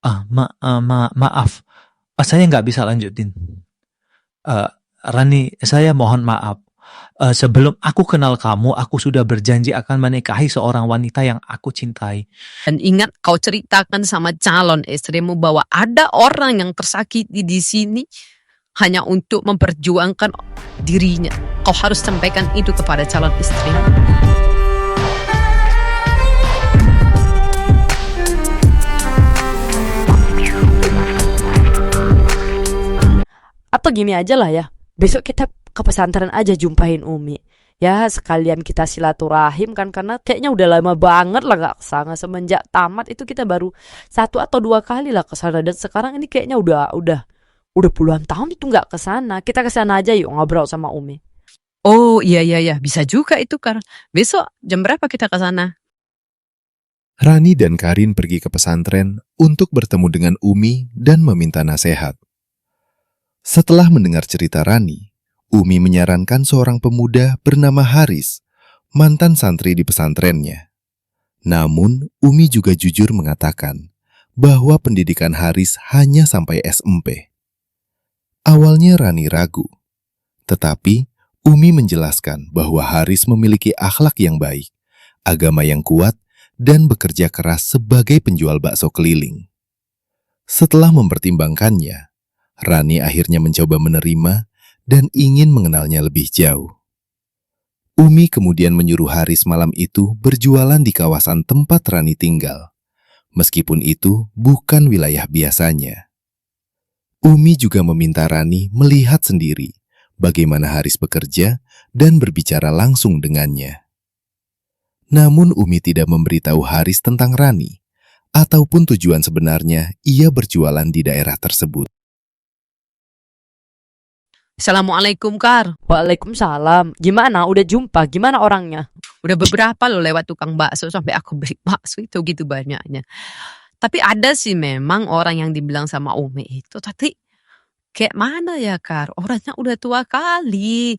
Maaf, saya nggak bisa lanjutin. Eh, Rani, saya mohon maaf. Sebelum aku kenal kamu, aku sudah berjanji akan menikahi seorang wanita yang aku cintai. Dan ingat, kau ceritakan sama calon istrimu bahwa ada orang yang tersakiti di sini hanya untuk memperjuangkan dirinya. Kau harus sampaikan itu kepada calon istrimu. Atau gini aja lah ya, besok kita ke pesantren aja jumpain Umi. Ya sekalian kita silaturahim kan, karena kayaknya udah lama banget lah gak kesana. Semenjak tamat itu kita baru 1 atau 2 kali lah kesana. Dan sekarang ini kayaknya udah puluhan tahun itu gak kesana. Kita kesana aja yuk ngobrol sama Umi. Oh iya, bisa juga itu Kar. Besok jam berapa kita ke sana? Rani dan Karin pergi ke pesantren untuk bertemu dengan Umi dan meminta nasihat. Setelah mendengar cerita Rani, Umi menyarankan seorang pemuda bernama Haris, mantan santri di pesantrennya. Namun, Umi juga jujur mengatakan bahwa pendidikan Haris hanya sampai SMP. Awalnya Rani ragu, tetapi Umi menjelaskan bahwa Haris memiliki akhlak yang baik, agama yang kuat, dan bekerja keras sebagai penjual bakso keliling. Setelah mempertimbangkannya, Rani akhirnya mencoba menerima dan ingin mengenalnya lebih jauh. Umi kemudian menyuruh Haris malam itu berjualan di kawasan tempat Rani tinggal, meskipun itu bukan wilayah biasanya. Umi juga meminta Rani melihat sendiri bagaimana Haris bekerja dan berbicara langsung dengannya. Namun Umi tidak memberitahu Haris tentang Rani, ataupun tujuan sebenarnya ia berjualan di daerah tersebut. Assalamualaikum Kar. Waalaikumsalam. Gimana? Udah jumpa? Gimana orangnya? Udah beberapa lo lewat tukang bakso sampai aku beli bakso itu gitu banyaknya. Tapi ada sih memang orang yang dibilang sama Umi itu. Tapi kayak mana ya Kar? Orangnya udah tua kali.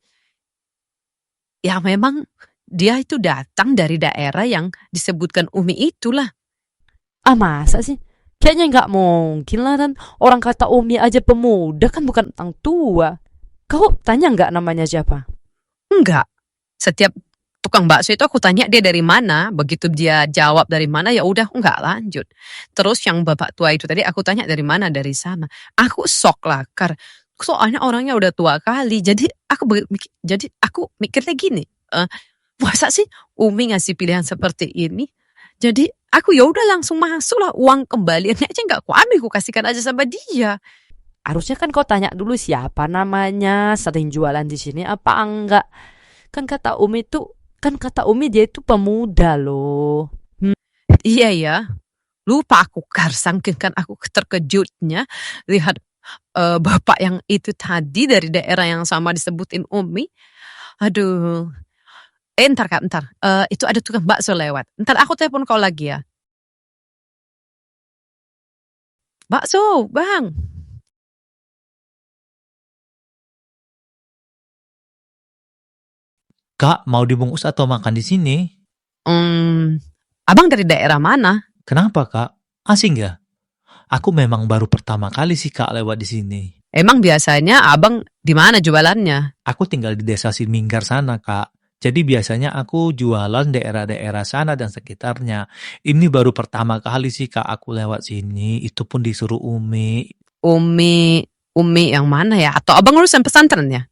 Ya memang dia itu datang dari daerah yang disebutkan Umi itulah. Masa sih? Kayaknya nggak mungkin lah, dan orang kata Umi aja pemuda kan, bukan orang tua. Kau tanya nggak namanya siapa? Enggak. Setiap tukang bakso itu aku tanya dia dari mana. Begitu dia jawab dari mana, ya udah enggak lanjut. Terus yang bapak tua itu tadi aku tanya dari mana, dari sana. Aku shock lah, Kar. Soalnya orangnya udah tua kali. Jadi aku mikirnya gini. Masa sih Umi ngasih pilihan seperti ini? Jadi aku ya udah langsung masuk lah, uang kembaliannya aja nggak aku ambil, aku kasihkan aja sama dia. Harusnya kan kau tanya dulu siapa namanya, sering jualan di sini apa enggak. Kan kata Umi dia itu pemuda loh. Iya ya, lupa aku Kar, saking kan aku terkejutnya lihat bapak yang itu tadi dari daerah yang sama disebutin Umi. Aduh. Ntar Kak, ntar. Itu ada tukang bakso lewat. Ntar aku telepon kau lagi ya. Bakso, Bang. Kak, mau dibungkus atau makan di sini? Abang dari daerah mana? Kenapa, Kak? Asing ya? Aku memang baru pertama kali sih, Kak, lewat di sini. Emang biasanya abang di mana jualannya? Aku tinggal di desa Siminggar sana, Kak. Jadi biasanya aku jualan daerah-daerah sana dan sekitarnya. Ini baru pertama kali sih, Kak, aku lewat sini. Itu pun disuruh Umi. Umi yang mana ya? Atau abang lulusan pesantren ya?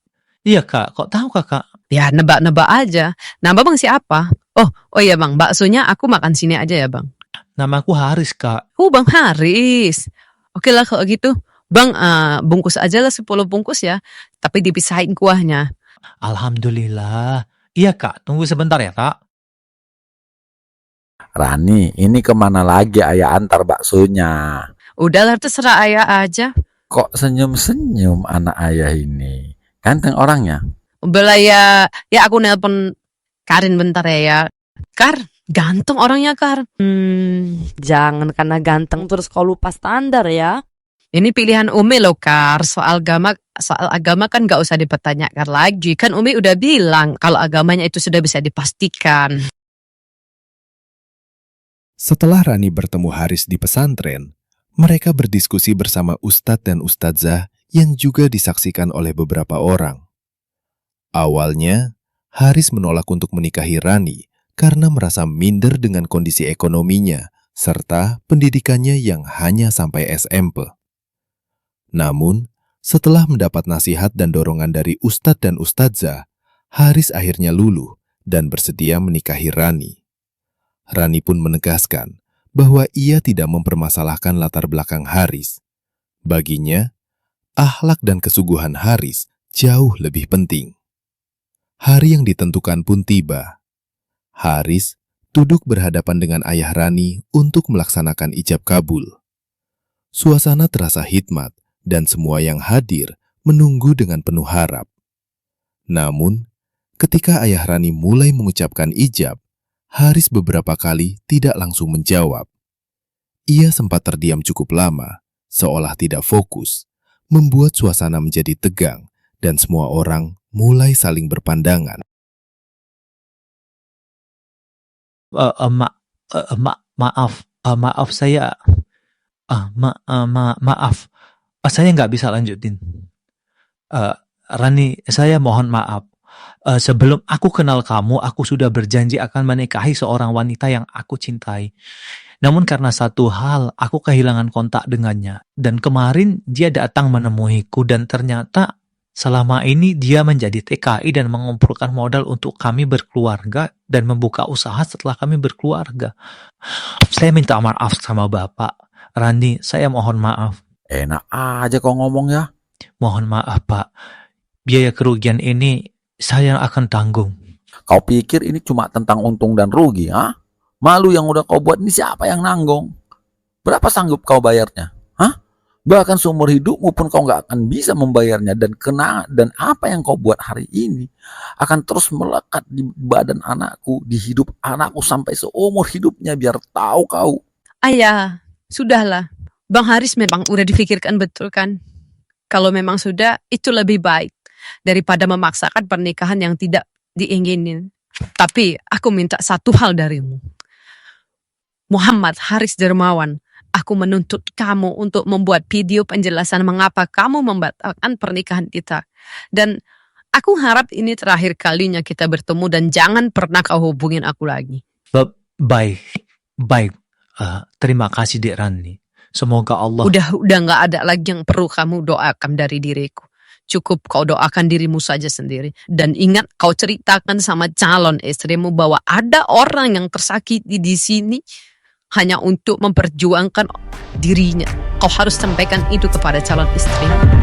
Iya, Kak. Kok tahu, Kakak? Ya, nebak-nebak aja. Nama bang siapa? Oh iya bang, baksonya aku makan sini aja ya bang. Namaku Haris, Kak. Bang Haris. Oke lah kalau gitu. Bang, bungkus aja lah 10 bungkus ya. Tapi dipisahin kuahnya. Alhamdulillah. Iya, Kak. Tunggu sebentar ya, Kak. Rani, ini kemana lagi ayah antar baksonya? Udahlah, terserah ayah aja. Kok senyum-senyum anak ayah ini? Ganteng orangnya. Udah ya aku nelpon Karin bentar ya. Kar, ganteng orangnya Kar. Jangan karena ganteng terus kau lupa standar ya. Ini pilihan Umi loh Kar. Soal agama kan gak usah dipertanyakan lagi. Kan Umi udah bilang kalau agamanya itu sudah bisa dipastikan. Setelah Rani bertemu Haris di pesantren, Mereka berdiskusi bersama ustadz dan ustadzah yang juga disaksikan oleh beberapa orang. Awalnya, Haris menolak untuk menikahi Rani karena merasa minder dengan kondisi ekonominya serta pendidikannya yang hanya sampai SMP. Namun, setelah mendapat nasihat dan dorongan dari ustadz dan ustadzah, Haris akhirnya luluh dan bersedia menikahi Rani. Rani pun menegaskan bahwa ia tidak mempermasalahkan latar belakang Haris. Baginya, akhlak dan kesuguhan Haris jauh lebih penting. Hari yang ditentukan pun tiba. Haris duduk berhadapan dengan ayah Rani untuk melaksanakan ijab kabul. Suasana terasa hikmat dan semua yang hadir menunggu dengan penuh harap. Namun, ketika ayah Rani mulai mengucapkan ijab, Haris beberapa kali tidak langsung menjawab. Ia sempat terdiam cukup lama, seolah tidak fokus, membuat suasana menjadi tegang dan semua orang mulai saling berpandangan. Maaf saya maaf. Saya nggak bisa lanjutin. Rani, saya mohon maaf. Sebelum aku kenal kamu, aku sudah berjanji akan menikahi seorang wanita yang aku cintai. Namun karena satu hal, aku kehilangan kontak dengannya. Dan kemarin dia datang menemuiku dan ternyata selama ini dia menjadi TKI dan mengumpulkan modal untuk kami berkeluarga dan membuka usaha setelah kami berkeluarga. Saya minta maaf sama Bapak. Rani, saya mohon maaf. Enak aja kau ngomong ya. Mohon maaf, Pak. Biaya kerugian ini saya yang akan tanggung. Kau pikir ini cuma tentang untung dan rugi, ha? Malu yang udah kau buat ini siapa yang nanggung? Berapa sanggup kau bayarnya? Hah? Bahkan seumur hidupmu pun kau nggak akan bisa membayarnya, dan apa yang kau buat hari ini akan terus melekat di badan anakku, di hidup anakku sampai seumur hidupnya, biar tahu kau. Ayah, sudahlah. Bang Haris memang udah dipikirkan betul kan? Kalau memang sudah, itu lebih baik daripada memaksakan pernikahan yang tidak diinginin. Tapi aku minta satu hal darimu. Muhammad Haris Dermawan, aku menuntut kamu untuk membuat video penjelasan mengapa kamu membatalkan pernikahan kita. Dan aku harap ini terakhir kalinya kita bertemu dan jangan pernah kau hubungin aku lagi. Baik. Terima kasih, Dek Rani. Semoga Allah... Udah gak ada lagi yang perlu kamu doakan dari diriku. Cukup kau doakan dirimu saja sendiri. Dan ingat, kau ceritakan sama calon istrimu bahwa ada orang yang tersakiti di sini hanya untuk memperjuangkan dirinya. Kau harus sampaikan itu kepada calon istrimu.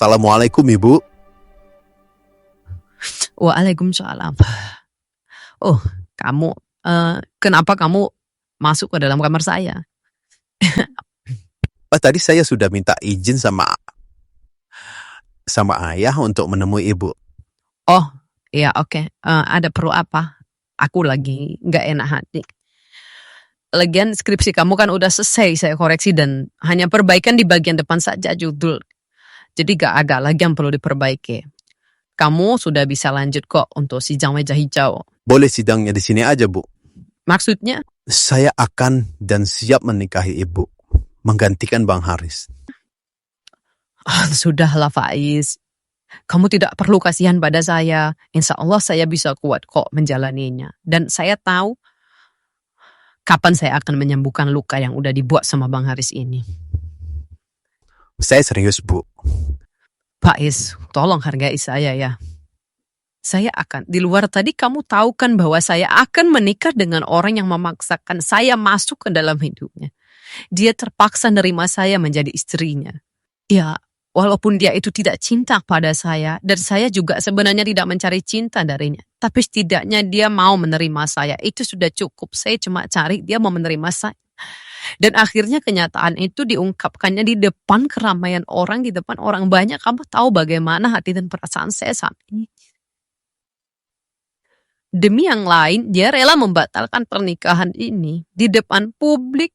Assalamualaikum, Ibu. Waalaikumsalam. Oh, kamu, kenapa kamu masuk ke dalam kamar saya? Tadi saya sudah minta izin sama ayah untuk menemui Ibu. Oh, iya oke. Ada perlu apa? Aku lagi nggak enak hati. Lagian skripsi kamu kan udah selesai, saya koreksi dan hanya perbaikan di bagian depan saja judul. Jadi gak ada lagi yang perlu diperbaiki. Kamu sudah bisa lanjut kok untuk sidang meja hijau. Boleh sidangnya di sini aja, Bu. Maksudnya? Saya akan dan siap menikahi Ibu, menggantikan Bang Haris. Sudahlah Faiz. Kamu tidak perlu kasihan pada saya. Insya Allah saya bisa kuat kok menjalaninya. Dan saya tahu kapan saya akan menyembuhkan luka yang udah dibuat sama Bang Haris ini. Saya serius, Bu. Faiz, tolong hargai saya ya. Saya akan, di luar tadi kamu tahu kan bahwa saya akan menikah dengan orang yang memaksakan saya masuk ke dalam hidupnya. Dia terpaksa nerima saya menjadi istrinya. Ya, walaupun dia itu tidak cinta pada saya, dan saya juga sebenarnya tidak mencari cinta darinya. Tapi setidaknya dia mau menerima saya. Itu sudah cukup. Saya cuma cari dia mau menerima saya. Dan akhirnya kenyataan itu diungkapkannya di depan keramaian orang, di depan orang banyak. Kamu tahu bagaimana hati dan perasaan saya saat ini. Demi yang lain, dia rela membatalkan pernikahan ini di depan publik.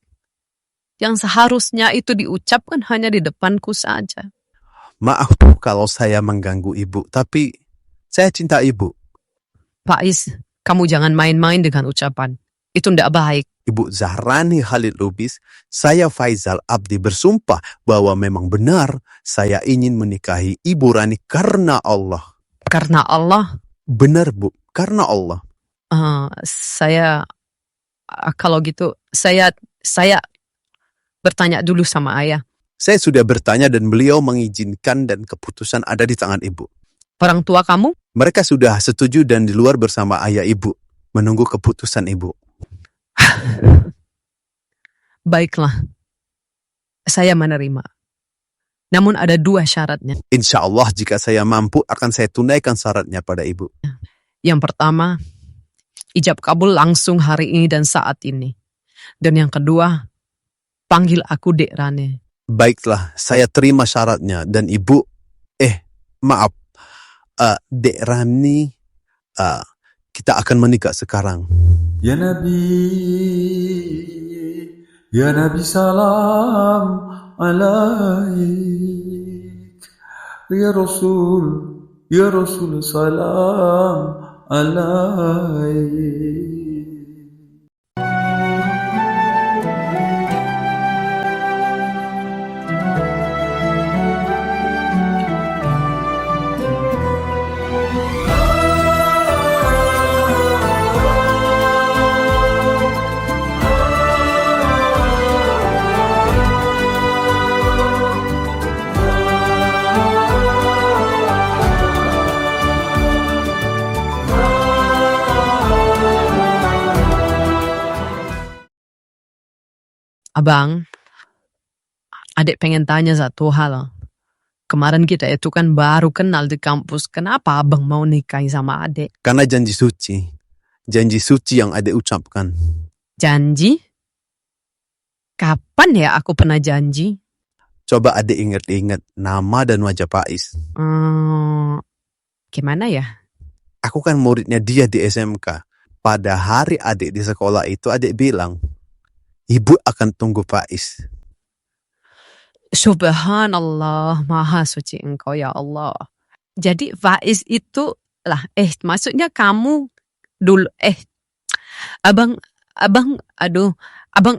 Yang seharusnya itu diucapkan hanya di depanku saja. Maaf, Bu, kalau saya mengganggu Ibu, tapi saya cinta Ibu. Faiz, kamu jangan main-main dengan ucapan. Itu tidak baik. Ibu Zahrani Khalid Lubis, saya Faizal Abdi bersumpah bahwa memang benar saya ingin menikahi Ibu Rani karena Allah. Karena Allah, Benar, Bu, karena Allah. kalau gitu, saya bertanya dulu sama ayah. Saya sudah bertanya dan beliau mengizinkan dan keputusan ada di tangan Ibu. Orang tua kamu? Mereka sudah setuju dan di luar bersama ayah Ibu, menunggu keputusan Ibu. Baiklah, saya menerima. Namun ada 2 syaratnya. Insya Allah jika saya mampu akan saya tunaikan syaratnya pada Ibu. Yang pertama, ijab kabul langsung hari ini dan saat ini. Dan yang kedua, panggil aku Dek Rane. Baiklah, saya terima syaratnya dan Ibu, maaf, Dek Rani, kita akan menikah sekarang. Ya Nabi salam alaik. Ya Rasul salam alaik. Abang, adik pengen tanya satu hal. Kemarin kita itu kan baru kenal di kampus. Kenapa abang mau nikahi sama adik? Karena janji suci yang adik ucapkan. Janji? Kapan ya aku pernah janji? Coba adik ingat-ingat nama dan wajah Faiz. Gimana ya? Aku kan muridnya dia di SMK. Pada hari adik di sekolah itu adik bilang, Ibu akan tunggu Faiz. Subhanallah, maha suci engkau ya Allah. Jadi Faiz itu lah, maksudnya kamu dulu, abang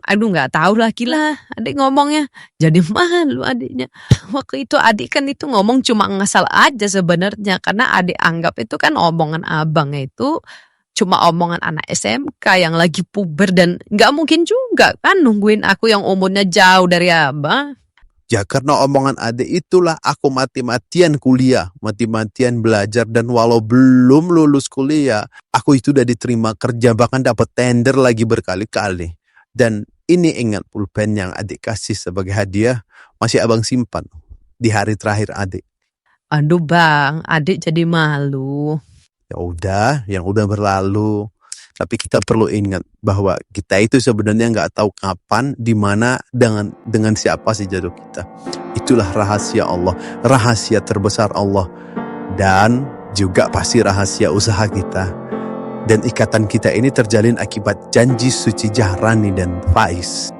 nggak tahu lagi lah adik ngomongnya. Jadi malu adiknya. Waktu itu adik kan itu ngomong cuma ngasal aja sebenarnya, karena adik anggap itu kan omongan abang itu cuma omongan anak SMK yang lagi puber dan nggak mungkin juga kan nungguin aku yang umurnya jauh dari abang. Ya karena omongan adik itulah aku mati-matian kuliah, mati-matian belajar, dan walau belum lulus kuliah, aku itu udah diterima kerja, bahkan dapat tender lagi berkali-kali. Dan ini ingat pulpen yang adik kasih sebagai hadiah, masih abang simpan di hari terakhir adik. Aduh bang, adik jadi malu. Ya udah, yang udah berlalu. Tapi kita perlu ingat bahwa kita itu sebenarnya nggak tahu kapan, di mana, dengan siapa sih jodoh kita. Itulah rahasia Allah, rahasia terbesar Allah, dan juga pasti rahasia usaha kita. Dan ikatan kita ini terjalin akibat janji suci Zahrani dan Faiz.